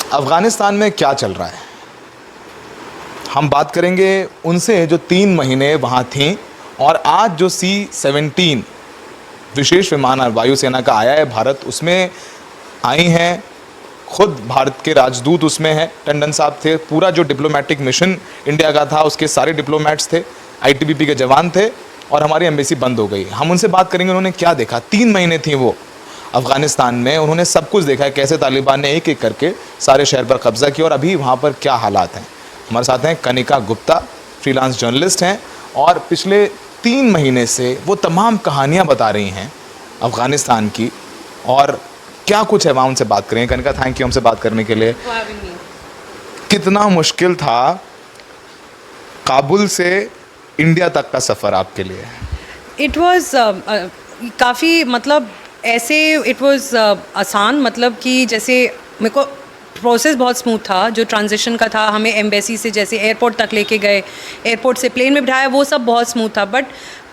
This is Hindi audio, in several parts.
अफ़गानिस्तान में क्या चल रहा है, हम बात करेंगे उनसे जो 3 महीने वहाँ थीं और आज जो C-17 विशेष विमान वायुसेना का आया है भारत, उसमें आई हैं, खुद भारत के राजदूत उसमें हैं, टंडन साहब थे, पूरा जो डिप्लोमेटिक मिशन इंडिया का था उसके सारे डिप्लोमेट्स थे, ITBP के जवान थे और हमारी एम्बेसी बंद हो गई। हम उनसे बात करेंगे उन्होंने क्या देखा। 3 महीने थी वो अफ़गानिस्तान में, उन्होंने सब कुछ देखा है, कैसे तालिबान ने एक एक करके सारे शहर पर कब्ज़ा किया और अभी वहाँ पर क्या हालात हैं। हमारे साथ हैं कनिका गुप्ता, फ्रीलांस जर्नलिस्ट हैं और पिछले 3 महीने से वो तमाम कहानियाँ बता रही हैं अफ़गानिस्तान की और क्या कुछ है वहाँ, उनसे बात करेंगे। कनिका, थैंक यू हमसे बात करने के लिए। कितना मुश्किल था काबुल से इंडिया तक का सफ़र आपके लिए? इट वॉज़ काफ़ी मतलब ऐसे इट वॉज़ आसान, मतलब कि जैसे मेरे को प्रोसेस बहुत स्मूथ था जो ट्रांजिशन का था। हमें एम्बेसी से जैसे एयरपोर्ट तक लेके गए, एयरपोर्ट से प्लेन में बिठाया, वो सब बहुत स्मूथ था। बट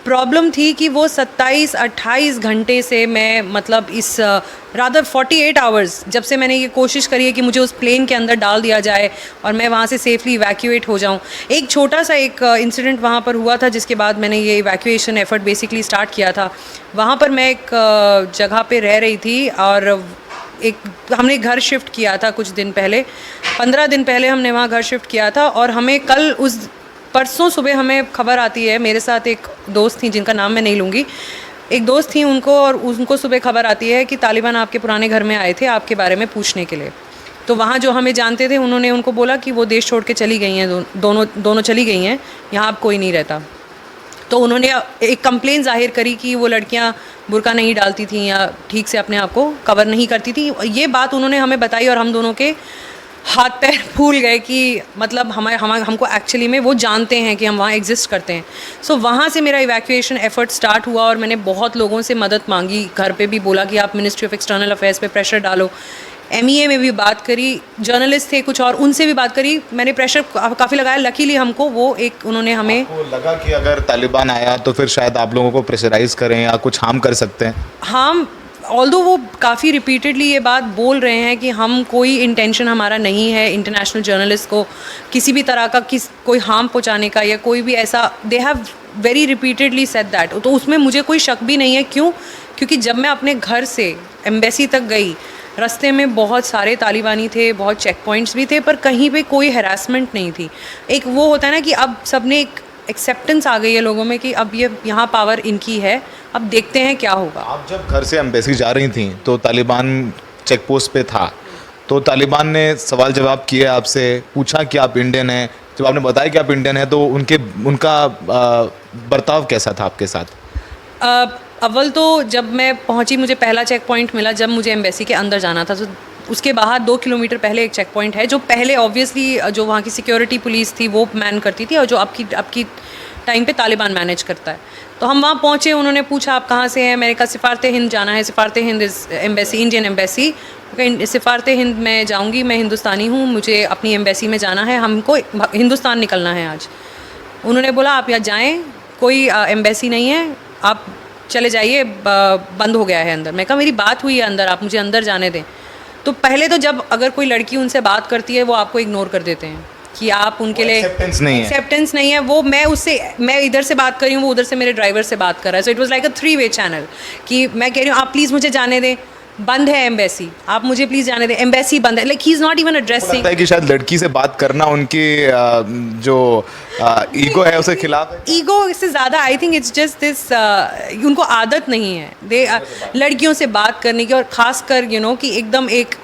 प्रॉब्लम थी कि वो 27-28 घंटे से मैं मतलब इस रादर 48 आवर्स जब से मैंने ये कोशिश करी है कि मुझे उस प्लेन के अंदर डाल दिया जाए और मैं वहाँ से सेफली इवैक्यूएट हो जाऊँ। एक छोटा सा एक इंसिडेंट वहाँ पर हुआ था जिसके बाद मैंने ये इवैक्यूएशन एफर्ट बेसिकली स्टार्ट किया था। वहाँ पर मैं एक जगह पे रह रही थी और हमने घर शिफ्ट किया था कुछ दिन पहले, 15 दिन पहले हमने वहाँ घर शिफ्ट किया था और हमें कल उस परसों सुबह हमें खबर आती है, मेरे साथ एक दोस्त थी जिनका नाम मैं नहीं लूँगी, एक दोस्त थी उनको, और उनको सुबह खबर आती है कि तालिबान आपके पुराने घर में आए थे आपके बारे में पूछने के लिए। तो वहाँ जो हमें जानते थे उन्होंने उनको बोला कि वो देश छोड़ के चली गई हैं, दोनों चली गई हैं, यहाँ अब कोई नहीं रहता। तो उन्होंने एक कंप्लेन जाहिर करी कि वो लड़कियाँ बुर्का नहीं डालती थी या ठीक से अपने आप को कवर नहीं करती थी। ये बात उन्होंने हमें बताई और हम दोनों के हाथ पैर फूल गए कि मतलब हमको एक्चुअली में वो जानते हैं कि हम वहाँ एग्जिस्ट करते हैं। सो वहाँ से मेरा इवैक्यूएशन एफर्ट स्टार्ट हुआ और मैंने बहुत लोगों से मदद मांगी, घर पे भी बोला कि आप मिनिस्ट्री ऑफ एक्सटर्नल अफेयर्स पे प्रेशर डालो, MEA में भी बात करी, जर्नलिस्ट थे कुछ और उनसे भी बात करी, मैंने प्रेशर काफ़ी लगाया। लकीली हमको वो एक उन्होंने हमें, आपको लगा कि अगर तालिबान आया तो फिर शायद आप लोगों को प्रेशराइज करें या कुछ हार्म कर सकते हैं? हम ऑल्दो वो काफ़ी रिपीटेडली ये बात बोल रहे हैं कि हम कोई इंटेंशन हमारा नहीं है इंटरनेशनल जर्नलिस्ट को किसी भी तरह का कोई हार्म पहुंचाने का या कोई भी ऐसा, they have very repeatedly said that. तो उसमें मुझे कोई शक भी नहीं है। क्यों? क्योंकि जब मैं अपने घर से एम्बेसी तक गई, रास्ते में बहुत सारे तालिबानी थे, बहुत चेक पॉइंट्स भी थे, पर कहीं पे कोई हैरासमेंट नहीं थी। एक वो होता है ना कि अब सबने एक एक्सेप्टेंस आ गई है लोगों में कि अब ये यहाँ पावर इनकी है, अब देखते हैं क्या होगा। आप जब घर से एम्बेसी जा रही थी तो तालिबान चेक पोस्ट पे था, तो तालिबान ने सवाल जवाब किए आपसे, पूछा कि आप इंडियन हैं? जब आपने बताया कि आप इंडियन हैं तो उनका बर्ताव कैसा था आपके साथ? अव्वल तो जब मैं पहुंची, मुझे पहला चेक पॉइंट मिला जब मुझे एम्बेसी के अंदर जाना था। तो उसके बाहर 2 किलोमीटर पहले एक चेक पॉइंट है जो पहले ऑब्वियसली जो वहाँ की सिक्योरिटी पुलिस थी वो मैन करती थी और जो आपकी टाइम पे तालिबान मैनेज करता है। तो हम वहाँ पहुँचे, उन्होंने पूछा आप कहाँ से हैं? मैंने कहा सिफारत हिंद जाना है। सिफारत हिंद एम्बेसी, इंडियन एम्बेसी। सिफारत हिंद में जाऊँगी, मैं हिंदुस्तानी हूँ, मुझे अपनी एम्बेसी में जाना है, हमको हिंदुस्तान निकलना है आज। उन्होंने बोला आप यहाँ जाएँ, कोई एम्बेसी नहीं है, आप चले जाइए, बंद हो गया है अंदर। मैं कहा मेरी बात हुई है अंदर, आप मुझे अंदर जाने दें। तो पहले तो जब अगर कोई लड़की उनसे बात करती है वो आपको इग्नोर कर देते हैं कि आप उनके लिए एक्सेप्टेंस नहीं है। वो मैं इधर से बात कर रही हूँ, वो उधर से मेरे ड्राइवर से बात कर रहा है। So it was like a 3-वे चैनल कि मैं कह रही हूँ आप प्लीज़ मुझे जाने दें, बंद है एम्बेसी, आप मुझे प्लीज़ जाने दें, एम्बेसी बंद है। Like he is not even addressing. लगता है कि शायद लड़की से बात करना उनकी जो ईगो है उसके खिलाफ है। ईगो से ज़्यादा I think it's just this, उनको आदत नहीं है लड़कियों से बात करने की, और ख़ासकर कि एकदम एक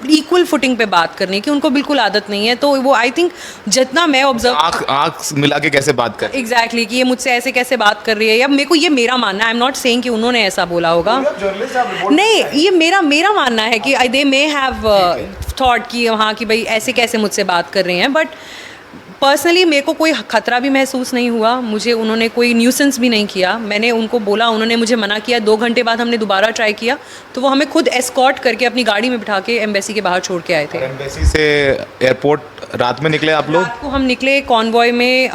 इक्वल फुटिंग पे बात करने की उनको बिल्कुल आदत नहीं है। तो वो आई थिंक जितना मैं ऑब्जर्व, आँख मिला के कैसे बात कर, एग्जैक्टली कि ये मुझसे ऐसे कैसे बात कर रही है, या मेरे को ये मेरा मानना है, आई एम नॉट सेइंग कि उन्होंने ऐसा बोला होगा, नहीं, ये मेरा मानना है कि दे मे हैव थॉट कि हाँ कि भाई ऐसे कैसे मुझसे बात कर रहे हैं। बट पर्सनली मेरे को कोई खतरा भी महसूस नहीं हुआ, मुझे उन्होंने कोई न्यूसेंस भी नहीं किया। मैंने उनको बोला, उन्होंने मुझे मना किया। 2 घंटे बाद हमने दोबारा ट्राई किया तो वो हमें खुद एस्कॉर्ट करके अपनी गाड़ी में बिठा के एम्बेसी के बाहर छोड़ के आए थे। एम्बेसी से एयरपोर्ट रात में निकले आप लोग? रात को हम निकले कॉन्वॉय में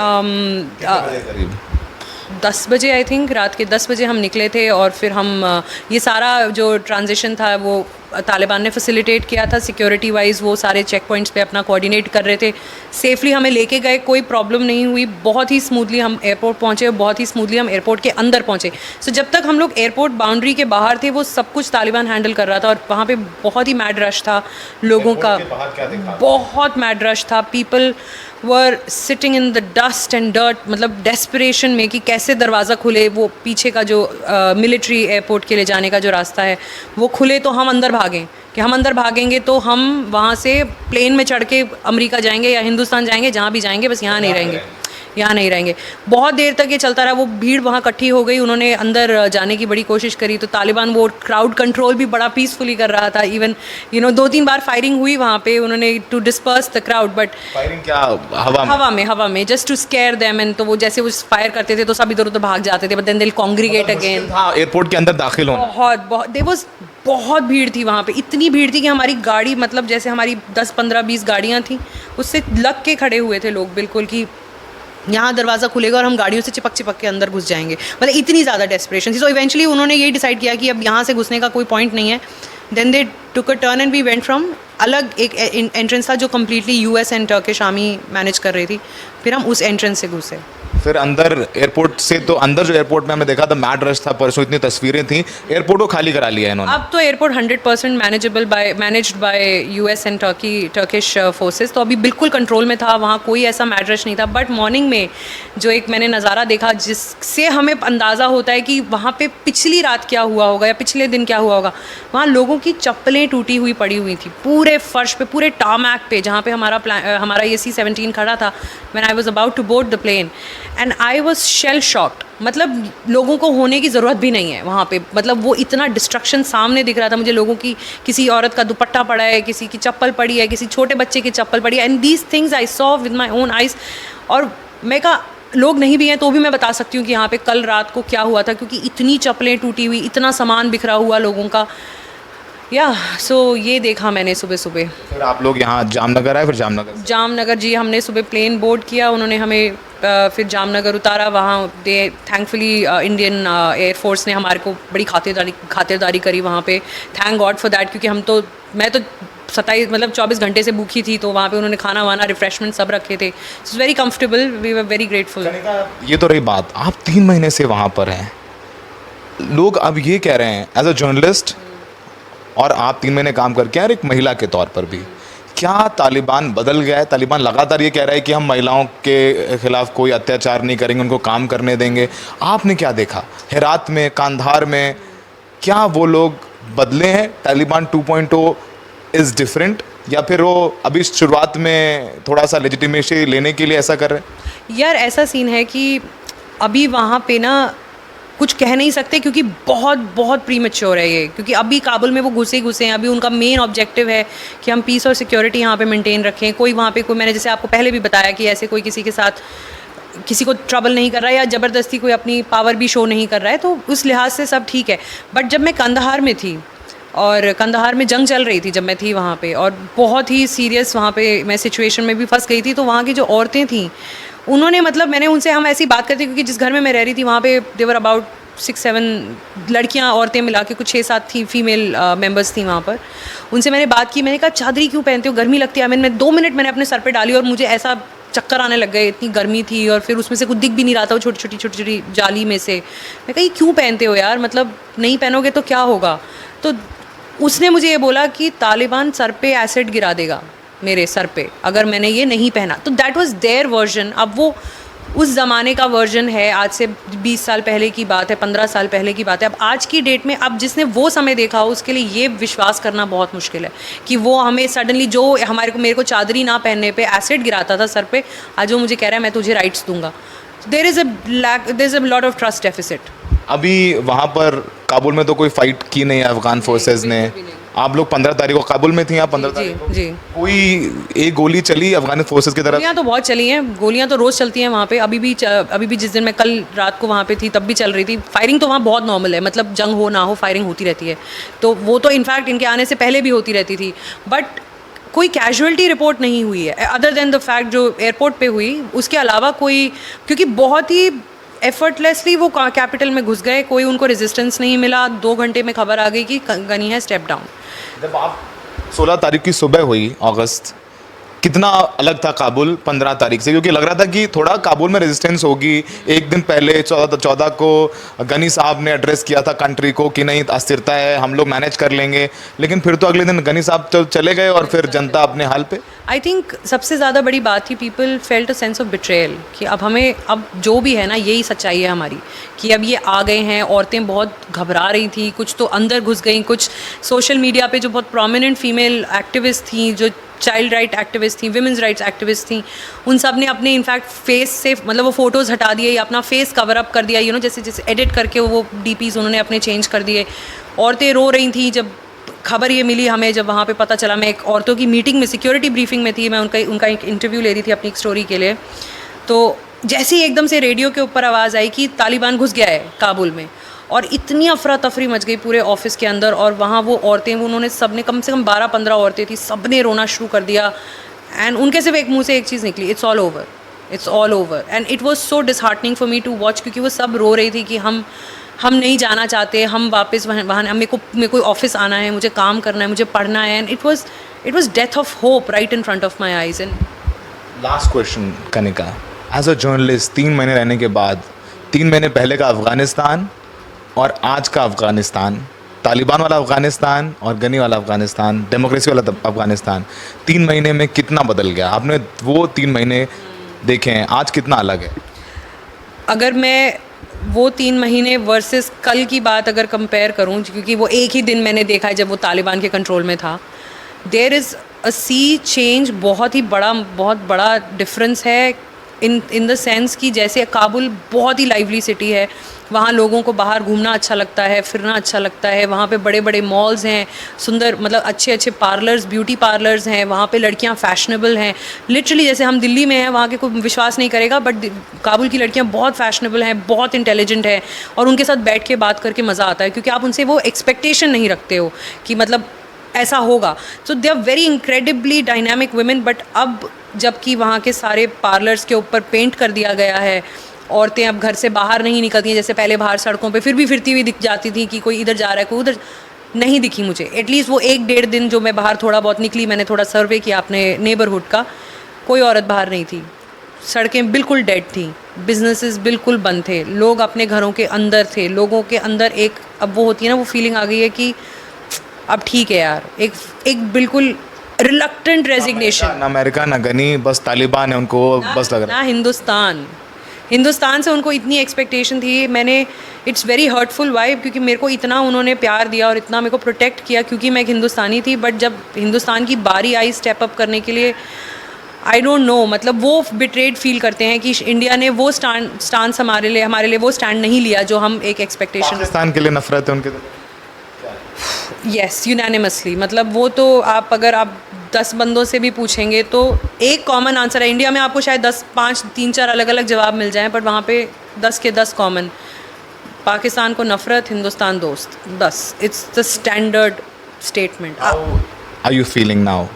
10 बजे आई थिंक, रात के 10 बजे हम निकले थे और फिर हम ये सारा जो ट्रांजिशन था वो तालिबान ने फैसिलिटेट किया था सिक्योरिटी वाइज, वो सारे चेक पॉइंट्स पे अपना कोऑर्डिनेट कर रहे थे, सेफली हमें लेके गए, कोई प्रॉब्लम नहीं हुई, बहुत ही स्मूथली हम एयरपोर्ट पहुँचे और बहुत ही स्मूथली हम एयरपोर्ट के अंदर पहुँचे। सो जब तक हम लोग एयरपोर्ट बाउंड्री के बाहर थे वो सब कुछ तालिबान हैंडल कर रहा था और वहाँ पे बहुत ही मैड रश था लोगों का, बहुत मैड रश था। People were sitting in the dust and dirt, मतलब डेस्परेशन में कि कैसे दरवाज़ा खुले, वो पीछे का जो मिलिट्री एयरपोर्ट के लिए जाने का जो रास्ता है वो खुले तो हम अंदर भागें, कि हम अंदर भागेंगे तो हम वहाँ से प्लेन में चढ़ के अमेरिका जाएंगे या हिंदुस्तान जाएंगे, जहाँ भी जाएंगे, बस यहाँ नहीं रहेंगे, यहाँ नहीं रहेंगे। बहुत देर तक ये चलता रहा, वो भीड़ वहाँ इकट्ठी हो गई, उन्होंने अंदर जाने की बड़ी कोशिश करी तो तालिबान वो क्राउड कंट्रोल भी बड़ा पीसफुली कर रहा था। इवन 2-3 बार फायरिंग हुई वहाँ पे, उन्होंने to disperse the crowd, but firing क्या हवा में just to scare them, and तो वो जैसे वो फायर करते थे तो सब इधर उधर भाग जाते थे, but then they will congregate again. हाँ, एयरपोर्ट के अंदर दाखिल होना बहुत भीड़ थी वहाँ पे, इतनी भीड़ थी कि हमारी गाड़ी, मतलब जैसे हमारी 10-15-20 गाड़ियाँ थी उससे लग के खड़े हुए थे लोग बिल्कुल, कि यहाँ दरवाज़ा खुलेगा और हम गाड़ियों से चिपक के अंदर घुस जाएंगे, मतलब इतनी ज़्यादा डेस्परेशन थी। सो इवेंचुअली उन्होंने यही डिसाइड किया कि अब यहाँ से घुसने का कोई पॉइंट नहीं है। Then they took a turn and we went from, अलग एक एंट्रेंस था जो completely US and Turkish army manage कर रही थी, फिर हम उस एंट्रेंस से घुसे। फिर अंदर एयरपोर्ट से, तो अंदर जो एयरपोर्ट में हमने देखा था मैड रश था, परसों इतनी तस्वीरें थी, एयरपोर्ट को खाली करा लिया इन्होंने। अब तो airport 100% managed by US and Turkish forces, तो अभी बिल्कुल कंट्रोल में था, वहाँ कोई ऐसा मैड रश नहीं था। बट मॉर्निंग में जो एक मैंने नज़ारा देखा जिससे हमें अंदाज़ा होता है कि वहाँ पे पिछली रात क्या हुआ होगा या पिछले दिन क्या हुआ होगा, वहाँ लोगों की चप्पलें टूटी हुई पड़ी हुई थी पूरे फर्श पे, पूरे टारमैक पे, जहाँ पे हमारा ये C-17 खड़ा था when I was about to board the plane, and I was shell shocked. मतलब लोगों को होने की ज़रूरत भी नहीं है वहाँ पे, मतलब वो इतना डिस्ट्रक्शन सामने दिख रहा था मुझे, लोगों की, किसी औरत का दुपट्टा पड़ा है, किसी की चप्पल पड़ी है, किसी छोटे बच्चे की चप्पल पड़ी है, and these things I saw with my own eyes. और मैं कहा लोग नहीं भी हैं तो भी मैं बता सकती हूँ कि यहाँ पे कल रात को क्या हुआ था, क्योंकि इतनी चप्पलें टूटी हुई, इतना सामान बिखरा हुआ लोगों का। सो ये देखा मैंने सुबह सुबह। फिर आप लोग यहाँ जामनगर आए, फिर जामनगर जी, हमने सुबह प्लेन बोर्ड किया, उन्होंने हमें फिर जामनगर उतारा। वहाँ थैंकफुली इंडियन एयरफोर्स ने हमारे को बड़ी खातिरदारी करी वहाँ पे, थैंक गॉड फॉर दैट, क्योंकि मैं तो 24 घंटे से भूखी थी, तो वहाँ पे उन्होंने खाना वाना रिफ्रेशमेंट सब रखे थे, it's very comfortable, we were very grateful. ये तो रही बात, आप 3 महीने से वहाँ पर हैं, लोग अब ये कह रहे हैं एज अ जर्नलिस्ट और आप 3 महीने काम करके हैं, एक महिला के तौर पर भी, क्या तालिबान बदल गया है? तालिबान लगातार ये कह रहा है कि हम महिलाओं के खिलाफ कोई अत्याचार नहीं करेंगे, उनको काम करने देंगे। आपने क्या देखा हेरात में, कांधार में, क्या वो लोग बदले हैं? तालिबान 2.0 इज़ डिफरेंट, या फिर वो अभी शुरुआत में थोड़ा सा लेजिटिमेसी लेने के लिए ऐसा कर रहे हैं? यार ऐसा सीन है कि अभी वहाँ पे ना कुछ कह नहीं सकते, क्योंकि बहुत बहुत प्रीमेच्योर है ये, क्योंकि अभी काबुल में वो घुसे हैं, अभी उनका मेन ऑब्जेक्टिव है कि हम पीस और सिक्योरिटी यहाँ पे मेंटेन रखें। कोई वहाँ पे मैंने जैसे आपको पहले भी बताया कि ऐसे कोई किसी के साथ किसी को ट्रबल नहीं कर रहा है या ज़बरदस्ती कोई अपनी पावर भी शो नहीं कर रहा है, तो उस लिहाज से सब ठीक है। बट जब मैं कंदहार में थी और कंदहार में जंग चल रही थी जब मैं थी वहाँ पे, और बहुत ही सीरियस वहाँ पे मैं सिचुएशन में भी फंस गई थी, तो वहाँ की जो औरतें थीं उन्होंने, मतलब मैंने उनसे, हम ऐसी बात करते, क्योंकि जिस घर में मैं रह रही थी वहाँ पे देवर अबाउट 6-7 लड़कियाँ औरतें मिला के कुछ 6-7 थी, फीमेल मेंबर्स थी वहाँ पर। उनसे मैंने बात की, मैंने कहा चादरी क्यों पहनते हो, गर्मी लगती है? मैं 2 मिनट मैंने अपने सर पे डाली और मुझे ऐसा चक्कर आने लग गए, इतनी गर्मी थी, और फिर उसमें से कुछ दिख भी नहीं रहा था, वो छोटी छोटी जाली में से। मैं कही क्यों पहनते हो यार, मतलब नहीं पहनोगे तो क्या होगा? तो उसने मुझे ये बोला कि तालिबान सर पे एसिड गिरा देगा मेरे सर पे अगर मैंने ये नहीं पहना। तो दैट वाज देयर वर्जन। अब वो उस ज़माने का वर्जन है, आज से 20 साल पहले की बात है, 15 साल पहले की बात है। अब आज की डेट में, अब जिसने वो समय देखा हो उसके लिए ये विश्वास करना बहुत मुश्किल है कि वो हमें सडनली, जो मेरे को चादरी ना पहनने पे एसिड गिराता था सर पे, आज वो मुझे कह रहा है मैं तुझे राइट्स दूंगा। There is a lot of trust deficit. अभी वहाँ पर काबुल में तो कोई फाइट की नहीं है अफगान फोर्सेज ने। आप लोग 15 तारीख को काबुल में थी, आप 15 तारीख को? जी। कोई एक गोली चली अफगान फोर्सेज की तरफ? गोलियाँ तो बहुत चली हैं, गोलियाँ तो रोज़ चलती हैं वहाँ पे। अभी भी जिस दिन मैं कल रात को वहाँ पे थी तब भी चल रही थी। फायरिंग तो वहाँ बहुत नॉर्मल है, मतलब जंग हो ना हो फायरिंग होती रहती है, तो वो तो इनफैक्ट इनके आने से पहले भी होती रहती थी। बट कोई कैजुअल्टी रिपोर्ट नहीं हुई है अदर देन द फैक्ट जो एयरपोर्ट पे हुई, उसके अलावा कोई, क्योंकि बहुत ही एफर्टलेसली वो कैपिटल में घुस गए, कोई उनको रेजिस्टेंस नहीं मिला, 2 घंटे में खबर आ गई कि गनी है स्टेप डाउन। जब आप 16 तारीख की सुबह हुई अगस्त, कितना अलग था काबुल 15 तारीख से? क्योंकि लग रहा था कि थोड़ा काबुल में रेजिस्टेंस होगी। एक दिन पहले 14 को गनी साहब ने एड्रेस किया था कंट्री को कि नहीं अस्थिरता है, हम लोग मैनेज कर लेंगे, लेकिन फिर तो अगले दिन गनी साहब तो चले गए और फिर जनता अपने हाल पे। आई थिंक सबसे ज़्यादा बड़ी बात थी, people felt a sense of betrayal कि अब हमें, अब जो भी है ना, यही सच्चाई है हमारी कि अब ये आ गए हैं। औरतें बहुत घबरा रही थी, कुछ तो अंदर घुस गई, कुछ सोशल मीडिया पे जो बहुत प्रोमिनेंट फीमेल एक्टिविस्ट थी, जो चाइल्ड राइट एक्टिविस्ट थी, विमेंस राइट्स एक्टिविस्ट थी, उन सब ने अपने इनफैक्ट फेस से, मतलब वो फ़ोटोज़ हटा दिए या अपना फेस कवर अप कर दिया, जैसे जैसे एडिट करके वो डीपीज़ उन्होंने अपने चेंज कर दिए। औरतें रो रही थी जब खबर ये मिली हमें, जब वहाँ पे पता चला। मैं एक औरतों की मीटिंग में, सिक्योरिटी ब्रीफिंग में थी, मैं उनका एक इंटरव्यू ले रही थी अपनी एक स्टोरी के लिए। तो जैसे ही एकदम से रेडियो के ऊपर आवाज़ आई कि तालिबान घुस गया है काबुल में, और इतनी अफरा तफरी मच गई पूरे ऑफिस के अंदर, और वहाँ वो औरतें, उन्होंने सबने, कम से कम 12-15 औरतें थी, सब ने रोना शुरू कर दिया। एंड उनके सिर्फ एक मुँह से एक चीज़ निकली, it's all over, it's all over. And it was so disheartening for me to watch, क्योंकि वो सब रो रही थी कि हम नहीं जाना चाहते, हम वापस वहाँ मेरे को ऑफिस आना है, मुझे काम करना है, मुझे पढ़ना है। And it was death of hope right in front of my eyes. And last question Kanika, as a journalist 3 महीने रहने के बाद, 3 महीने पहले का अफ़गानिस्तान और आज का अफ़गानिस्तान, तालिबान वाला अफ़गानिस्तान और गनी वाला अफ़गानिस्तान, डेमोक्रेसी वाला अफ़गानिस्तान, 3 महीने में कितना बदल गया? आपने वो 3 महीने देखे हैं, आज कितना अलग है? अगर मैं वो 3 महीने वर्सेस कल की बात अगर कंपेयर करूं, क्योंकि वो एक ही दिन मैंने देखा है जब वो तालिबान के कंट्रोल में था, there is a sea change, बहुत बड़ा डिफरेंस है इन द सेंस कि जैसे काबुल बहुत ही लाइवली सिटी है, वहाँ लोगों को बाहर घूमना अच्छा लगता है, फिरना अच्छा लगता है, वहाँ पे बड़े बड़े मॉल्स हैं, सुंदर, मतलब अच्छे अच्छे पार्लर्स, ब्यूटी पार्लर्स हैं, वहाँ पे लड़कियाँ फैशनेबल हैं। लिटरली जैसे हम दिल्ली में हैं, वहाँ के कोई विश्वास नहीं करेगा, बट काबुल की लड़कियाँ बहुत फैशनेबल हैं, बहुत इंटेलिजेंट हैं, और उनके साथ बैठ के बात करके मज़ा आता है, क्योंकि आप उनसे वो एक्सपेक्टेशन नहीं रखते हो कि मतलब ऐसा होगा। So they are very incredibly dynamic women. But अब जबकि वहाँ के सारे पार्लर्स के ऊपर पेंट कर दिया गया है, औरतें अब घर से बाहर नहीं निकलती हैं, जैसे पहले बाहर सड़कों पे फिर भी फिरती हुई दिख जाती थी कि कोई इधर जा रहा है, कोई उधर नहीं दिखी मुझे। एटलीस्ट वो 1-1.5 दिन जो मैं बाहर थोड़ा बहुत निकली, मैंने थोड़ा सर्वे किया अपने नेबरहुड का, कोई औरत बाहर नहीं थी, सड़कें बिल्कुल डेड थी, बिजनेसेस बिल्कुल बंद थे, लोग अपने घरों के अंदर थे, लोगों के अंदर एक, अब वो होती है ना, वो फीलिंग आ गई है कि अब ठीक है यार, एक बिल्कुल रिलक्टेंट रेजिग्नेशन। ना अमेरिका ना गनी, बस तालिबान है उनको, बस लग रहा है ना हिंदुस्तान से उनको इतनी एक्सपेक्टेशन थी। इट्स वेरी हर्टफुल वाइब, क्योंकि मेरे को इतना उन्होंने प्यार दिया और इतना मेरे को प्रोटेक्ट किया, क्योंकि मैं एक हिंदुस्तानी थी। बट जब हिंदुस्तान की बारी आई स्टेप अप करने के लिए, आई डोंट नो, मतलब वो बिट्रेड फील करते हैं कि इंडिया ने वो स्टांस हमारे लिए वो स्टैंड नहीं लिया जो हम एक एक्सपेक्टेशन। पाकिस्तान के लिए नफरत है उनके? यस, यूनानिमसली, मतलब वो तो अगर आप 10 बंदों से भी पूछेंगे तो एक कॉमन आंसर है। इंडिया में आपको शायद 3-4 अलग अलग जवाब मिल जाएं, बट वहाँ पे 10 के 10 कॉमन। पाकिस्तान को नफ़रत, हिंदुस्तान दोस्त, बस it's the standard statement. Are you feeling now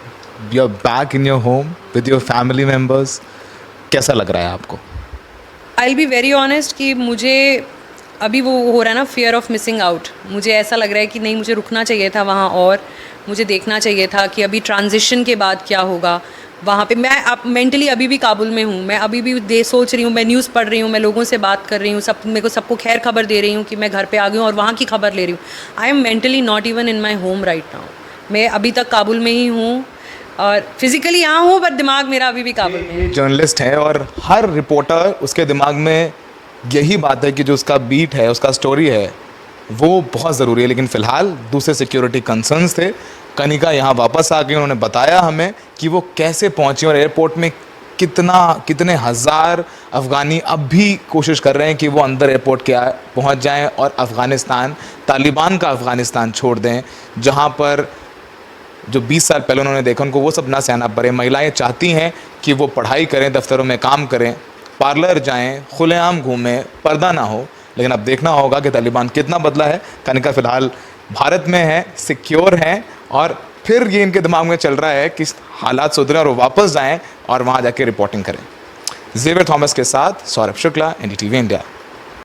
you are back in your home with your family members? कैसा लग रहा है आपको? I will be very honest कि मुझे अभी वो हो रहा है ना, फियर ऑफ मिसिंग आउट। मुझे ऐसा लग रहा है कि नहीं, मुझे रुकना चाहिए था वहाँ, और मुझे देखना चाहिए था कि अभी ट्रांजिशन के बाद क्या होगा वहाँ पे। मैं अब मेंटली अभी भी काबुल में हूँ, मैं अभी भी सोच रही हूँ, मैं न्यूज़ पढ़ रही हूँ, मैं लोगों से बात कर रही हूँ, मेरे को सबको खैर खबर दे रही हूँ कि मैं घर पे आ गई हूँ, और वहाँ की खबर ले रही हूँ। I am mentally not even in my home right now. मैं अभी तक काबुल में ही हूँ, और फिज़िकली यहाँ हूँ, बट दिमाग मेरा अभी भी काबुल में है। जर्नलिस्ट है, और हर रिपोर्टर, उसके दिमाग में यही बात है कि जो उसका बीट है, उसका स्टोरी है, वो बहुत ज़रूरी है। लेकिन फ़िलहाल दूसरे सिक्योरिटी कंसर्न्स थे। कनिका यहाँ वापस आ गई, उन्होंने बताया हमें कि वो कैसे पहुँची, और एयरपोर्ट में कितने हज़ार अफ़गानी अब भी कोशिश कर रहे हैं कि वो अंदर एयरपोर्ट के पहुँच जाएं और अफ़गानिस्तान, तालिबान का अफ़गानिस्तान छोड़ दें, जहाँ पर जो 20 साल पहले उन्होंने देखा, उनको वो सब ना सहना पड़े। महिलाएं चाहती हैं कि वो पढ़ाई करें, दफ्तरों में काम करें, पार्लर जाएं, खुलेआम घूमें, पर्दा ना हो। लेकिन अब देखना होगा कि तालिबान कितना बदला है। कनिका फ़िलहाल भारत में है, सिक्योर हैं, और फिर ये इनके दिमाग में चल रहा है कि हालात सुधरें और वो वापस जाएं और वहाँ जाके रिपोर्टिंग करें। ज़ेवियर थॉमस के साथ सौरभ शुक्ला, NDTV इंडिया।